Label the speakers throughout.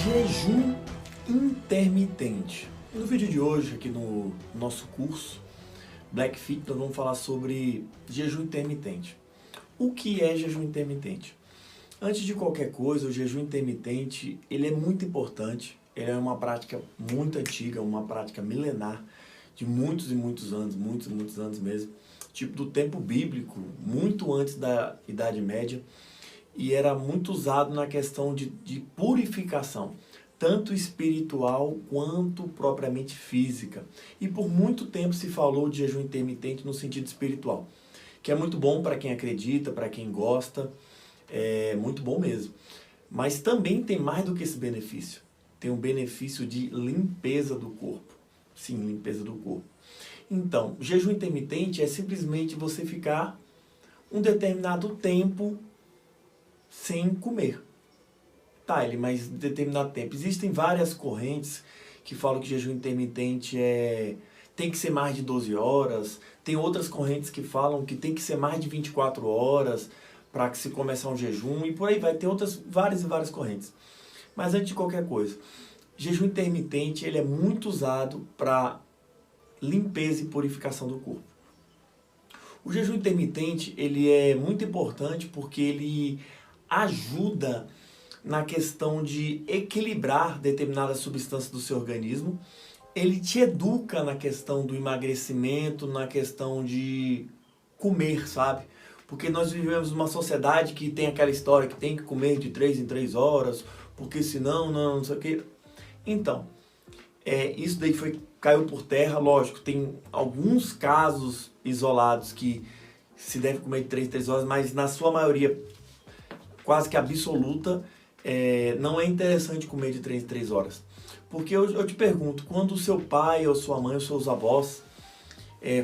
Speaker 1: Jejum intermitente. No vídeo de hoje, aqui no nosso curso Black Fit, nós vamos falar sobre jejum intermitente. O que é jejum intermitente? Antes de qualquer coisa, o jejum intermitente, ele é muito importante. Ele é uma prática muito antiga, uma prática milenar, de muitos e muitos anos, muitos anos mesmo. Tipo do tempo bíblico, muito antes da Idade Média. E era muito usado na questão de purificação, tanto espiritual quanto propriamente física. E por muito tempo se falou de jejum intermitente no sentido espiritual, que é muito bom para quem acredita, para quem gosta, é muito bom mesmo. Mas também tem mais do que esse benefício. Tem um benefício de limpeza do corpo. Sim, limpeza do corpo. Então, jejum intermitente é simplesmente você ficar um determinado tempo sem comer. Tá, mas determinado tempo. Existem várias correntes que falam que jejum intermitente tem que ser mais de 12 horas. Tem outras correntes que falam que tem que ser mais de 24 horas para que se começar um jejum. E por aí vai ter outras várias correntes. Mas antes de qualquer coisa, jejum intermitente ele é muito usado para limpeza e purificação do corpo. O jejum intermitente ele é muito importante porque ele ajuda na questão de equilibrar determinadas substâncias do seu organismo. Ele te educa na questão do emagrecimento, na questão de comer, sabe? Porque nós vivemos numa sociedade que tem aquela história que tem que comer de 3 em 3 horas, porque senão não sei o quê. Então, isso daí caiu por terra, lógico, tem alguns casos isolados que se deve comer de 3 em 3 horas, mas na sua maioria, quase que absoluta, não é interessante comer de 3 em 3 horas. Porque eu te pergunto, quando o seu pai, ou sua mãe, ou seus avós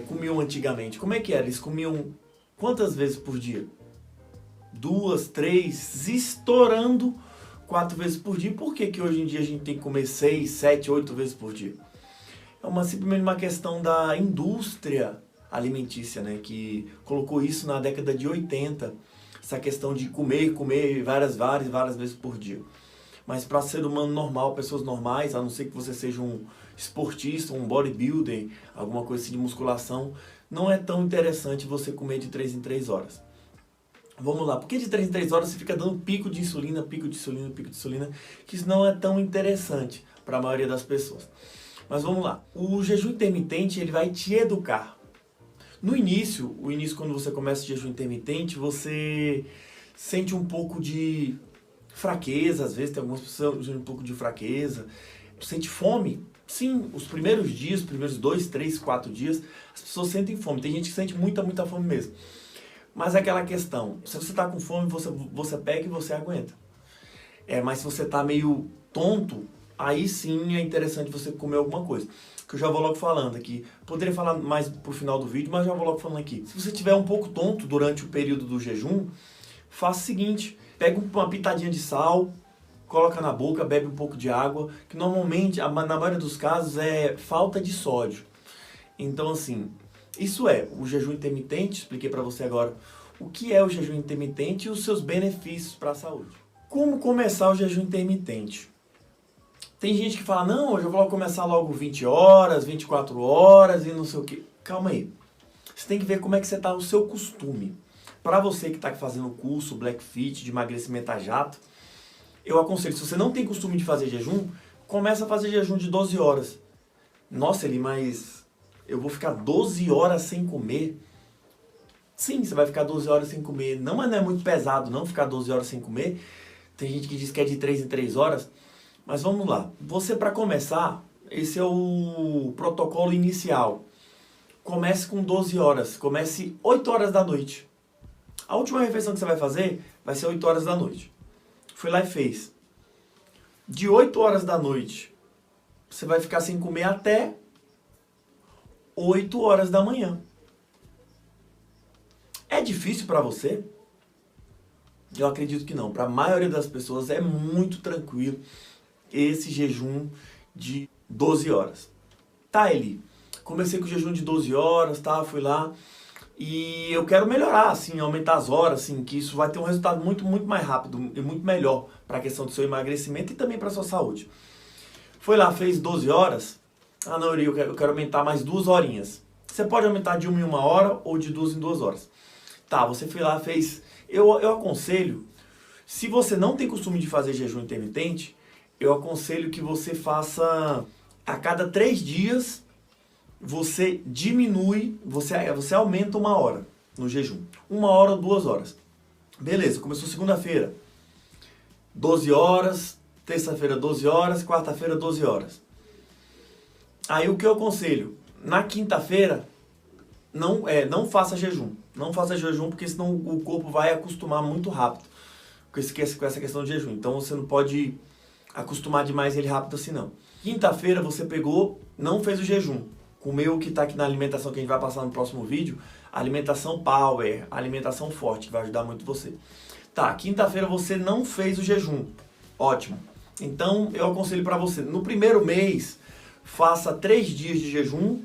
Speaker 1: comiam antigamente, como é que era? Eles comiam quantas vezes por dia? 2, 3, estourando 4 vezes por dia. Por que hoje em dia a gente tem que comer 6, 7, 8 vezes por dia? É simplesmente uma questão da indústria alimentícia, né, que colocou isso na década de 80, essa questão de comer várias vezes por dia. Mas para ser humano normal, pessoas normais, a não ser que você seja um esportista, um bodybuilder, alguma coisa assim de musculação, não é tão interessante você comer de 3 em 3 horas. Vamos lá, porque de 3 em 3 horas você fica dando pico de insulina, que isso não é tão interessante para a maioria das pessoas. Mas vamos lá, o jejum intermitente ele vai te educar. No início, quando você começa o jejum intermitente, você sente um pouco de fraqueza, às vezes tem algumas pessoas que sentem um pouco de fraqueza, sente fome. Sim, os primeiros dias, os primeiros 2, 3, 4 dias, as pessoas sentem fome. Tem gente que sente muita fome mesmo. Mas é aquela questão, se você está com fome, você pega e você aguenta. Mas se você está meio tonto, aí sim é interessante você comer alguma coisa. Que eu já vou logo falando aqui. Poderia falar mais pro final do vídeo, mas já vou logo falando aqui. Se você estiver um pouco tonto durante o período do jejum, faça o seguinte, pega uma pitadinha de sal, coloca na boca, bebe um pouco de água, que normalmente, na maioria dos casos, é falta de sódio. Então assim, isso é o jejum intermitente, expliquei para você agora o que é o jejum intermitente e os seus benefícios para a saúde. Como começar o jejum intermitente? Tem gente que fala, não, eu vou começar logo 20 horas, 24 horas e não sei o quê. Calma aí. Você tem que ver como é que você está no seu costume. Para você que está fazendo o curso Black Fit de emagrecimento a jato, eu aconselho, se você não tem costume de fazer jejum, começa a fazer jejum de 12 horas. Nossa, mas eu vou ficar 12 horas sem comer? Sim, você vai ficar 12 horas sem comer. Não, mas não é muito pesado não ficar 12 horas sem comer. Tem gente que diz que é de 3 em 3 horas. Mas vamos lá. Você, para começar, esse é o protocolo inicial. Comece com 12 horas. Comece 8 horas da noite. A última refeição que você vai fazer vai ser 8 horas da noite. Foi lá e fez. De 8 horas da noite, você vai ficar sem comer até 8 horas da manhã. É difícil para você? Eu acredito que não. Para a maioria das pessoas é muito tranquilo esse jejum de 12 horas. Tá, Eli, comecei com o jejum de 12 horas, tá, fui lá, E eu quero melhorar, assim, aumentar as horas, assim, que isso vai ter um resultado muito mais rápido e muito melhor para a questão do seu emagrecimento e também para a sua saúde. Foi lá, fez 12 horas. Ah, não, eu quero aumentar mais 2 horinhas. Você pode aumentar de 1 em 1 hora ou de 2 em 2 horas. Tá, você foi lá, fez... Eu aconselho, se você não tem costume de fazer jejum intermitente, eu aconselho que você faça a cada 3 dias, você diminui, você aumenta 1 hora no jejum. 1 hora ou 2 horas. Beleza, começou segunda-feira, 12 horas, terça-feira 12 horas, quarta-feira 12 horas. Aí o que eu aconselho? Na quinta-feira, não faça jejum. Não faça jejum porque senão o corpo vai acostumar muito rápido com essa questão de jejum. Então você não pode acostumar demais ele rápido assim não. Quinta-feira você pegou, não fez o jejum. Comeu o que está aqui na alimentação que a gente vai passar no próximo vídeo. Alimentação power, alimentação forte, que vai ajudar muito você. Tá, quinta-feira você não fez o jejum. Ótimo. Então eu aconselho para você, no primeiro mês, faça 3 dias de jejum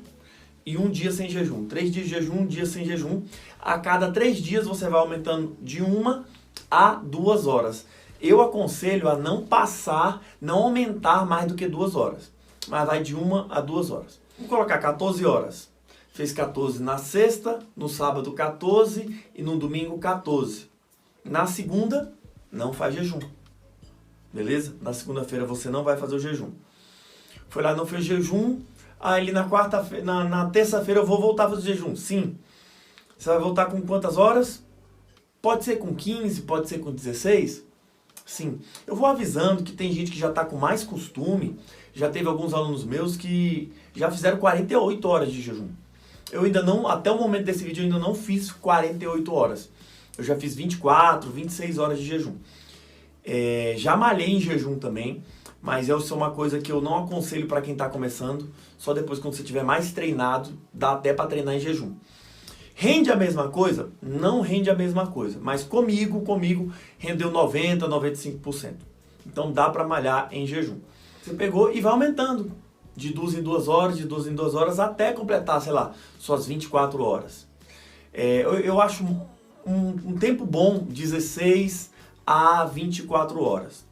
Speaker 1: e 1 dia sem jejum. 3 dias de jejum, 1 dia sem jejum. A cada 3 dias você vai aumentando de 1 a 2 horas. Eu aconselho a não aumentar mais do que 2 horas. Mas vai de 1 a 2 horas. Vamos colocar 14 horas. Fez 14 na sexta, no sábado 14 e no domingo 14. Na segunda, não faz jejum. Beleza? Na segunda-feira você não vai fazer o jejum. Foi lá, não fez jejum. Aí na quarta-feira, na terça-feira eu vou voltar a fazer jejum. Sim. Você vai voltar com quantas horas? Pode ser com 15, pode ser com 16. Sim. Eu vou avisando que tem gente que já está com mais costume. Já teve alguns alunos meus que já fizeram 48 horas de jejum. Eu ainda não, até o momento desse vídeo, eu ainda não fiz 48 horas. Eu já fiz 24, 26 horas de jejum. Já malhei em jejum também, mas isso é uma coisa que eu não aconselho para quem está começando. Só depois, quando você estiver mais treinado, dá até para treinar em jejum. Rende a mesma coisa? Não rende a mesma coisa, mas comigo rendeu 90, 95%. Então dá para malhar em jejum. Você pegou e vai aumentando de 2 em 2 horas, de 2 em 2 horas, até completar, sei lá, suas 24 horas. Eu acho um tempo bom, 16 a 24 horas.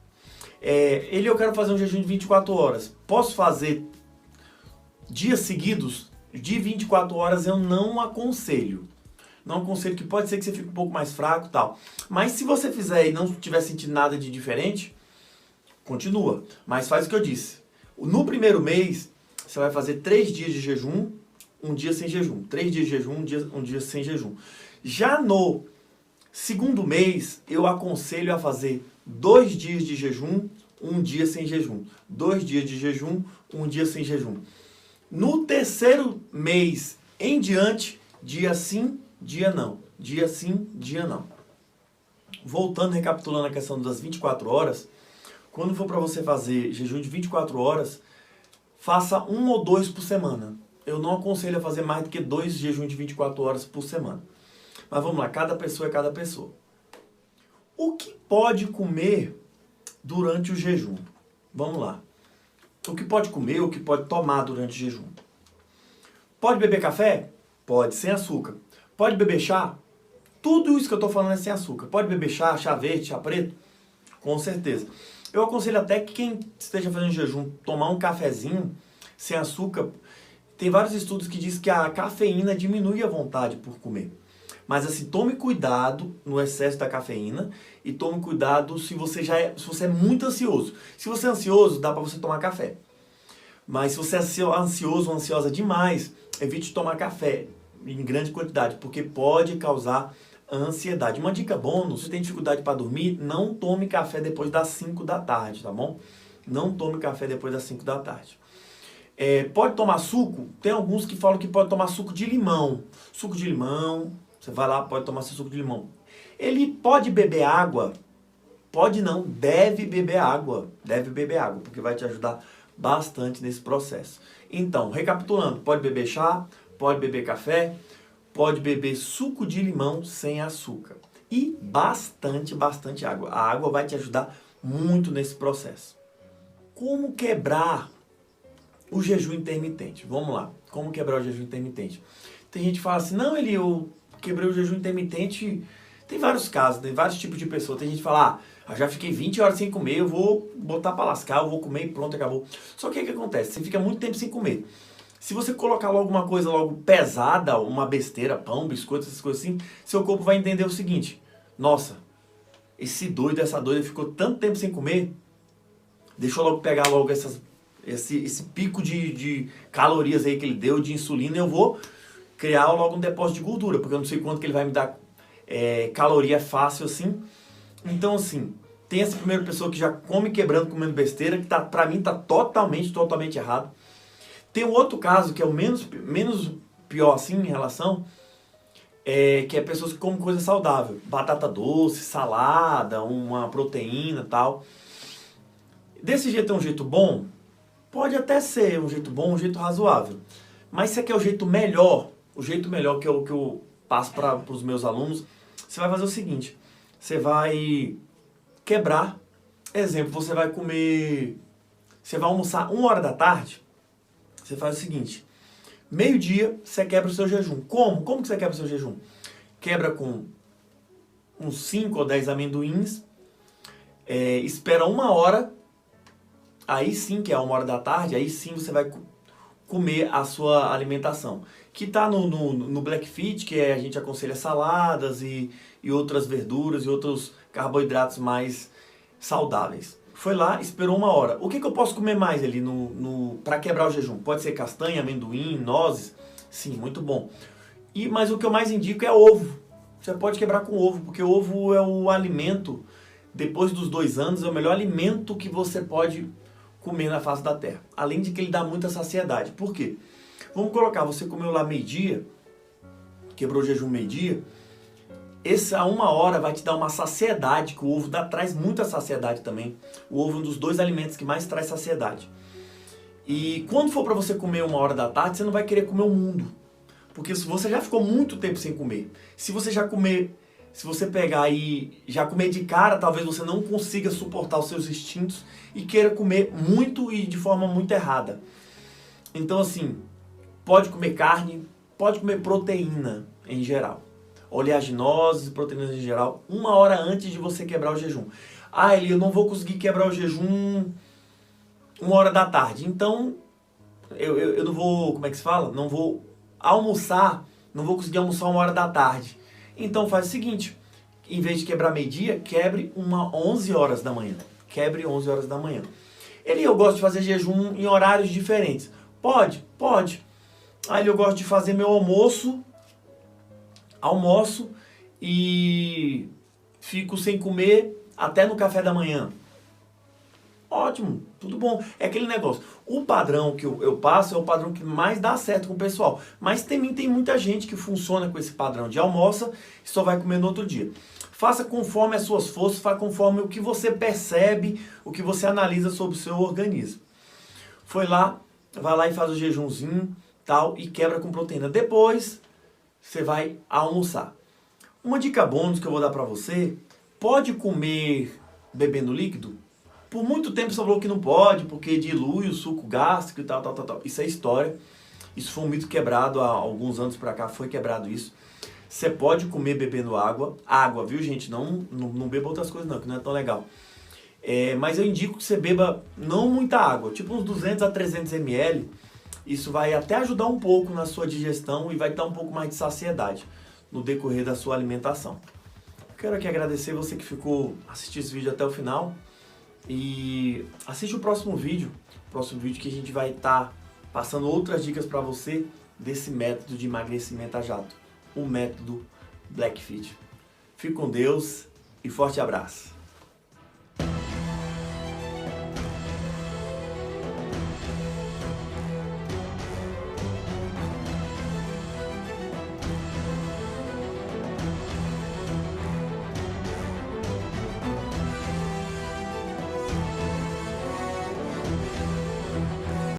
Speaker 1: Eu quero fazer um jejum de 24 horas. Posso fazer dias seguidos? De 24 horas eu não aconselho. Não aconselho, que pode ser que você fique um pouco mais fraco e tal. Mas se você fizer e não tiver sentindo nada de diferente, continua. Mas faz o que eu disse. No primeiro mês, você vai fazer 3 dias de jejum, 1 dia sem jejum. 3 dias de jejum, 1 dia sem jejum. Já no segundo mês, eu aconselho a fazer 2 dias de jejum, 1 dia sem jejum. 2 dias de jejum, 1 dia sem jejum. No terceiro mês em diante, dia sim, dia não. Dia sim, dia não. Voltando, recapitulando a questão das 24 horas, quando for para você fazer jejum de 24 horas, faça 1 ou 2 por semana. Eu não aconselho a fazer mais do que 2 jejuns de 24 horas por semana. Mas vamos lá, cada pessoa é cada pessoa. O que pode comer durante o jejum? Vamos lá. O que pode comer, o que pode tomar durante o jejum? Pode beber café? Pode, sem açúcar. Pode beber chá? Tudo isso que eu estou falando é sem açúcar. Pode beber chá, chá verde, chá preto? Com certeza. Eu aconselho até que quem esteja fazendo jejum tomar um cafezinho sem açúcar. Tem vários estudos que dizem que a cafeína diminui a vontade por comer. Mas assim, tome cuidado no excesso da cafeína e tome cuidado se você é muito ansioso. Se você é ansioso, dá para você tomar café. Mas se você é ansioso ou ansiosa demais, evite tomar café em grande quantidade, porque pode causar ansiedade. Uma dica bônus: se tem dificuldade para dormir, não tome café depois das 5 da tarde, tá bom? Não tome café depois das 5 da tarde. Pode tomar suco? Tem alguns que falam que pode tomar suco de limão. Suco de limão, você vai lá, pode tomar seu suco de limão. Ele pode beber água? Pode não, deve beber água. Deve beber água, porque vai te ajudar bastante nesse processo. Então, recapitulando, pode beber chá, pode beber café, pode beber suco de limão sem açúcar. E bastante água. A água vai te ajudar muito nesse processo. Como quebrar o jejum intermitente? Vamos lá. Como quebrar o jejum intermitente? Tem gente que fala assim, não, eu quebrei o jejum intermitente. Tem vários casos, tem vários tipos de pessoas. Tem gente que fala, já fiquei 20 horas sem comer, eu vou botar pra lascar, eu vou comer e pronto, acabou. Só que o que acontece? Você fica muito tempo sem comer. Se você colocar logo uma coisa logo pesada, uma besteira, pão, biscoito, essas coisas assim, seu corpo vai entender o seguinte: nossa, esse doido, essa doida ficou tanto tempo sem comer, deixa eu logo pegar logo esse pico de calorias aí que ele deu, de insulina, e eu vou criar logo um depósito de gordura, porque eu não sei quanto que ele vai me dar caloria fácil assim. Então assim, tem essa primeira pessoa que já come quebrando, comendo besteira, que pra mim tá totalmente errado. Tem um outro caso que é o menos pior assim em relação, que é pessoas que comem coisa saudável. Batata doce, salada, uma proteína e tal. Desse jeito é um jeito bom? Pode até ser um jeito bom, um jeito razoável. Mas se aqui é o jeito melhor que eu passo para os meus alunos, você vai fazer o seguinte: você vai quebrar. Exemplo, você vai almoçar 1h da tarde, você faz o seguinte: meio-dia você quebra o seu jejum. Como? Como que você quebra o seu jejum? Quebra com uns 5 ou 10 amendoins, espera 1 hora, aí sim, que é 1h da tarde, aí sim você vai comer a sua alimentação. Que está no Black Fit, que a gente aconselha saladas e outras verduras e outros carboidratos mais saudáveis. Foi lá, esperou 1 hora. O que eu posso comer mais ali para quebrar o jejum? Pode ser castanha, amendoim, nozes. Sim, muito bom. Mas o que eu mais indico é ovo. Você pode quebrar com ovo, porque o ovo é o alimento, depois dos 2 anos, é o melhor alimento que você pode comer na face da terra. Além de que ele dá muita saciedade. Por quê? Vamos colocar, você comeu lá meio-dia, quebrou o jejum meio-dia, essa 1 hora vai te dar uma saciedade, que o ovo traz muita saciedade também. O ovo é um dos 2 alimentos que mais traz saciedade. E quando for para você comer 1h da tarde, você não vai querer comer o mundo. Porque se você já ficou muito tempo sem comer, se você pegar e já comer de cara, talvez você não consiga suportar os seus instintos e queira comer muito e de forma muito errada. Então assim, pode comer carne, pode comer proteína em geral. Oleaginosas e proteínas em geral, 1 hora antes de você quebrar o jejum. Eli, eu não vou conseguir quebrar o jejum 1h da tarde. Então, eu não vou, como é que se fala? Não vou almoçar, não vou conseguir almoçar 1h da tarde. Então faz o seguinte, em vez de quebrar meio-dia, quebre 11 horas da manhã. Quebre 11 horas da manhã. Eu gosto de fazer jejum em horários diferentes. Pode. Aí eu gosto de fazer meu almoço e fico sem comer até no café da manhã. Ótimo, tudo bom. É aquele negócio. O padrão que eu passo é o padrão que mais dá certo com o pessoal. Mas também tem muita gente que funciona com esse padrão de almoça e só vai comer no outro dia. Faça conforme as suas forças, faça conforme o que você percebe, o que você analisa sobre o seu organismo. Vai lá e faz o jejumzinho, tal, e quebra com proteína. Depois você vai almoçar. Uma dica bônus que eu vou dar para você: pode comer bebendo líquido? Por muito tempo você falou que não pode, porque dilui o suco gástrico e tal. Isso é história. Isso foi um mito quebrado há alguns anos para cá, foi quebrado isso. Você pode comer bebendo água. Água, viu, gente? Não beba outras coisas não, que não é tão legal. Mas eu indico que você beba não muita água, tipo uns 200 a 300 ml. Isso vai até ajudar um pouco na sua digestão e vai dar um pouco mais de saciedade no decorrer da sua alimentação. Quero aqui agradecer você que ficou assistindo esse vídeo até o final. E assiste o próximo vídeo que a gente vai estar passando outras dicas para você desse método de emagrecimento a jato, o método Black Fit. Fique com Deus e forte abraço.